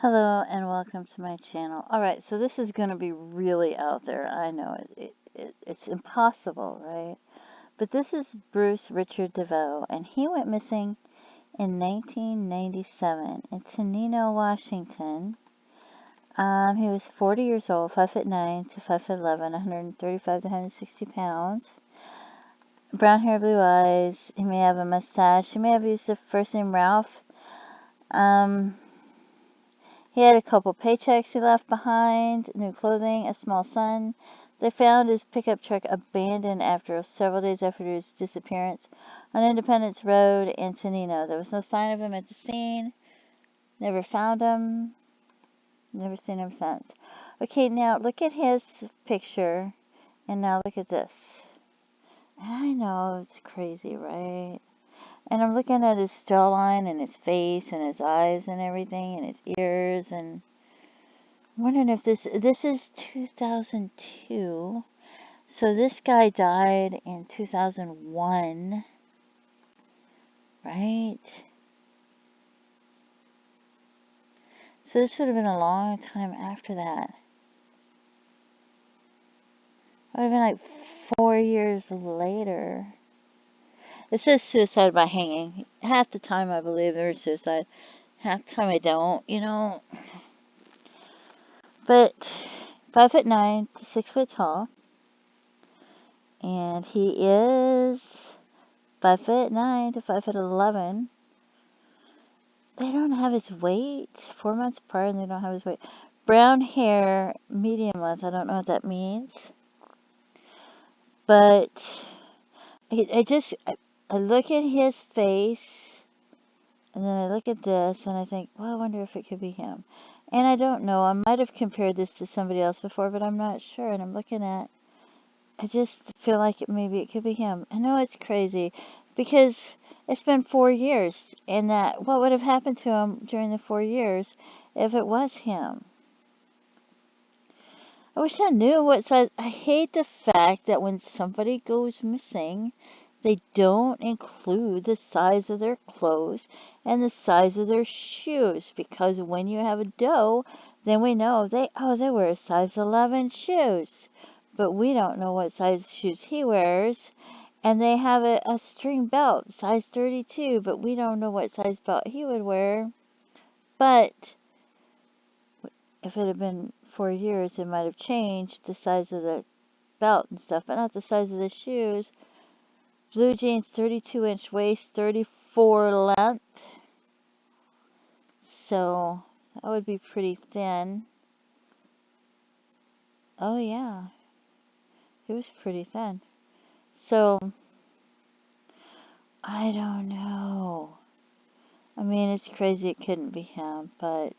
Hello and welcome to my channel. Alright, so this is going to be really out there. I know it's impossible, right? But this is Bruce Richard DeVoe, and he went missing in 1997 in Tenino, Washington. He was 40 years old, 5'9" to 5'11", 135 to 160 pounds. Brown hair, blue eyes. He may have a mustache. He may have used the first name Ralph. He had a couple paychecks he left behind, new clothing, a small son. They found his pickup truck abandoned several days after his disappearance on Independence Road in Tenino. There was no sign of him at the scene. Never found him. Never seen him since. Okay, now look at his picture, and now look at this. And I know it's crazy, right? And I'm looking at his jawline and his face and his eyes and everything and his ears, and I'm wondering if this is 2002. So this guy died in 2001, right? So this would have been a long time after that. It would have been like 4 years later. It says suicide by hanging. Half the time I believe there is suicide. Half the time I don't, But 5'9" to 6 foot tall. And he is 5'9" to 5'11". They don't have his weight. 4 months prior, and they don't have his weight. Brown hair, medium length. I don't know what that means. But I look at his face, and then I look at this, and I think, well, I wonder if it could be him. And I don't know. I might have compared this to somebody else before, but I'm not sure. And I'm looking at, I just feel like maybe it could be him. I know it's crazy, because it's been 4 years, and what would have happened to him during the 4 years if it was him? I wish I knew what size. I hate the fact that when somebody goes missing, they don't include the size of their clothes and the size of their shoes, because when you have a doe, then we know they wear a size 11 shoes, but we don't know what size shoes he wears. And they have a string belt, size 32, but we don't know what size belt he would wear. But if it had been 4 years, it might have changed the size of the belt and stuff, but not the size of the shoes. Blue jeans, 32-inch waist, 34 length. So that would be pretty thin. Oh yeah, it was pretty thin. So I don't know. I mean, it's crazy it couldn't be him, but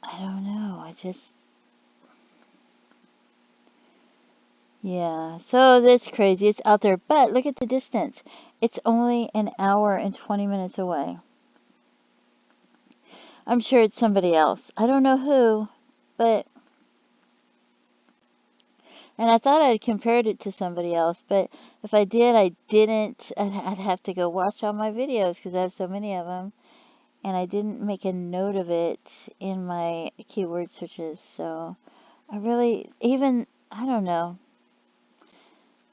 I don't know. Yeah, so that's crazy. It's out there, but look at the distance. It's only an hour and 20 minutes away. I'm sure it's somebody else. I don't know who, but... And I thought I'd compared it to somebody else, but if I did, I didn't. I'd have to go watch all my videos because I have so many of them. And I didn't make a note of it in my keyword searches. So I don't know.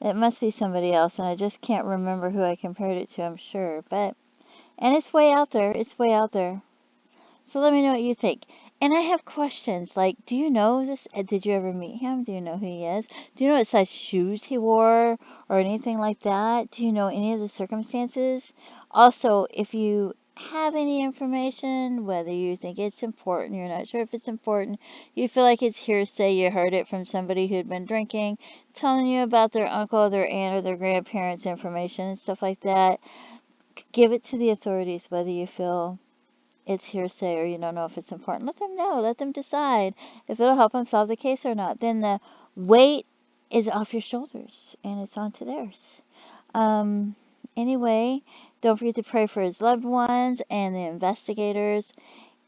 It must be somebody else, and I just can't remember who I compared it to, I'm sure. And it's way out there. It's way out there. So let me know what you think. And I have questions like, do you know this? Did you ever meet him? Do you know who he is? Do you know what size shoes he wore or anything like that? Do you know any of the circumstances? Also, if you have any information, whether you think it's important, you're not sure if it's important, you feel like it's hearsay, you heard it from somebody who'd been drinking, telling you about their uncle, their aunt, or their grandparents' information and stuff like that, give it to the authorities, whether you feel it's hearsay or you don't know if it's important. Let them know. Let them decide if it'll help them solve the case or not. Then the weight is off your shoulders and it's onto theirs. Anyway, don't forget to pray for his loved ones and the investigators.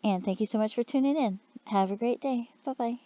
And thank you so much for tuning in. Have a great day. Bye-bye.